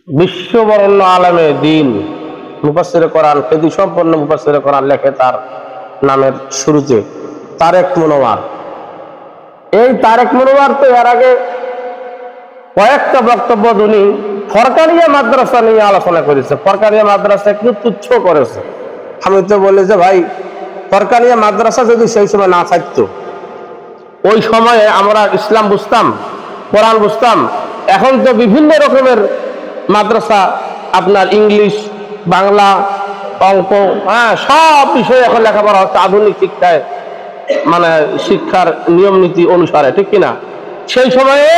বিশ্ববরণ্য আলেমে দিন মুফাসসিরে কোরআন, খ্যাতি সম্পন্ন মুফাসসিরে কোরআন লেখে তার নামের শুরুতে তারেক মুনওয়ার। এই তারেক মুনওয়ার তো এর আগে কয়েকটা বক্তব্য উনি ফরকানিয়া মাদ্রাসা নিয়ে আলোচনা করেছে, ফরকানিয়া মাদ্রাসা একটু তুচ্ছ করেছে। আমি তো বলি যে ভাই, ফরকানিয়া মাদ্রাসা যদি সেই সময় না থাকতো, ওই সময়ে আমরা ইসলাম বুঝতাম, কোরআন বুঝতাম। এখন তো বিভিন্ন রকমের মাদ্রাসা, আপনার ইংলিশ, বাংলা, অঙ্ক, সব বিষয়ে এখন লেখাপড়া হচ্ছে আধুনিক শিক্ষায়, মানে শিক্ষার নিয়ম নীতি অনুসারে, ঠিক কিনা? সেই সময়ে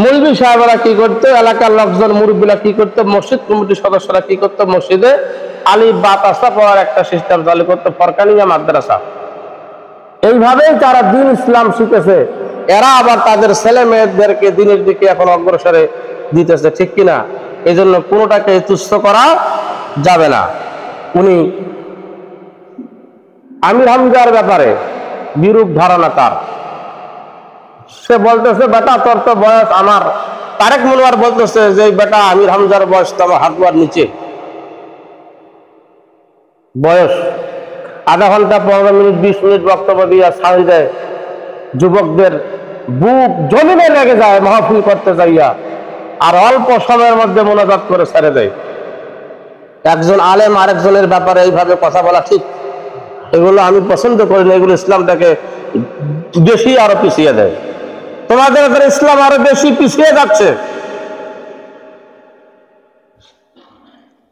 মৌলভী সাহেবরা কি করতো, এলাকার লোকজন মুরব্বীরা কি করতো, মসজিদ কমিটির সদস্যরা কি করতো, মসজিদে আলিফ বা তাসা পড়ার একটা সিস্টেম চালু করতো, ফরকানিয়া মাদ্রাসা। এইভাবেই তারা দিন ইসলাম শিখেছে। এরা আবার তাদের ছেলে মেয়েদেরকে দিনের দিকে এখন অগ্রসরে দিতেছে, ঠিক কিনা? এই জন্য কোনোটাকে তুচ্ছ করা যাবে না। উনি আমির হামজার ব্যাপারে বিরূপ ধারণা তার। সে বলতেছে, বেটা তোর তো বয়স আমার, তারেক মুনওয়ার বলতেছে যে বেটা আমির হামজার বয়স তো আমার হাঁটুয়ার নিচে বয়স। আধা ঘন্টা 15 মিনিট 20 মিনিট বক্তব্য দিয়ে ছাড়ি দেয়, যুবকদের বুক জমিনে লেগে যায় মাহফিল করতে যাইয়া, আর অল্প সময়ের মধ্যে মোনাজাত করে ছেড়ে দেয়। একজন আলেম আরেকজনের ব্যাপারে এইভাবে কথা বলা ঠিক, এগুলো আমি পছন্দ করি না। এগুলো ইসলামটাকে বেশি আরো পিছিয়ে দেয়। তোমাদের ইসলাম আরো বেশি পিছিয়ে যাচ্ছে।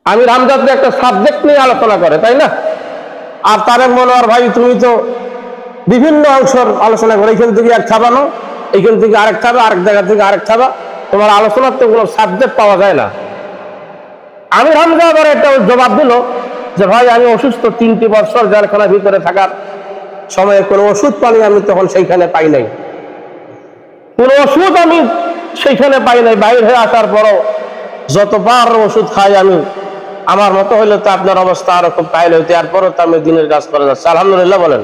আমির হামজা একটা সাবজেক্ট নিয়ে আলোচনা করে, তাই না? আর তারেক মুনওয়ার ভাই, তুমি তো বিভিন্ন অংশের আলোচনা করে, এইখান থেকে এক ছাপানো, এইখান থেকে আরেক ছাপা, আরেক জায়গা থেকে আরেক ছাপা। তোমার আলোচনার তো কোনো সাবজেক্ট পাওয়া যায় না। আমির হামজা আবার একটা জবাব দিল যে ভাই, আমি অসুস্থ, 3টি বছর জেলখানার ভিতরে থাকার সময়ে কোনো ওষুধ পানি আমি তখন সেইখানে পাই নাই, কোনো ওষুধ আমি সেইখানে পাই নাই। বাইরে হয়ে আসার পরও যতবার ওষুধ খাই আমি, আমার মতো হইলে তো আপনার অবস্থা আরো খুব কাহিল হইতে, এরপরও তো আমি দিনের কাজ করে যাচ্ছি, আলহামদুলিল্লাহ বলেন।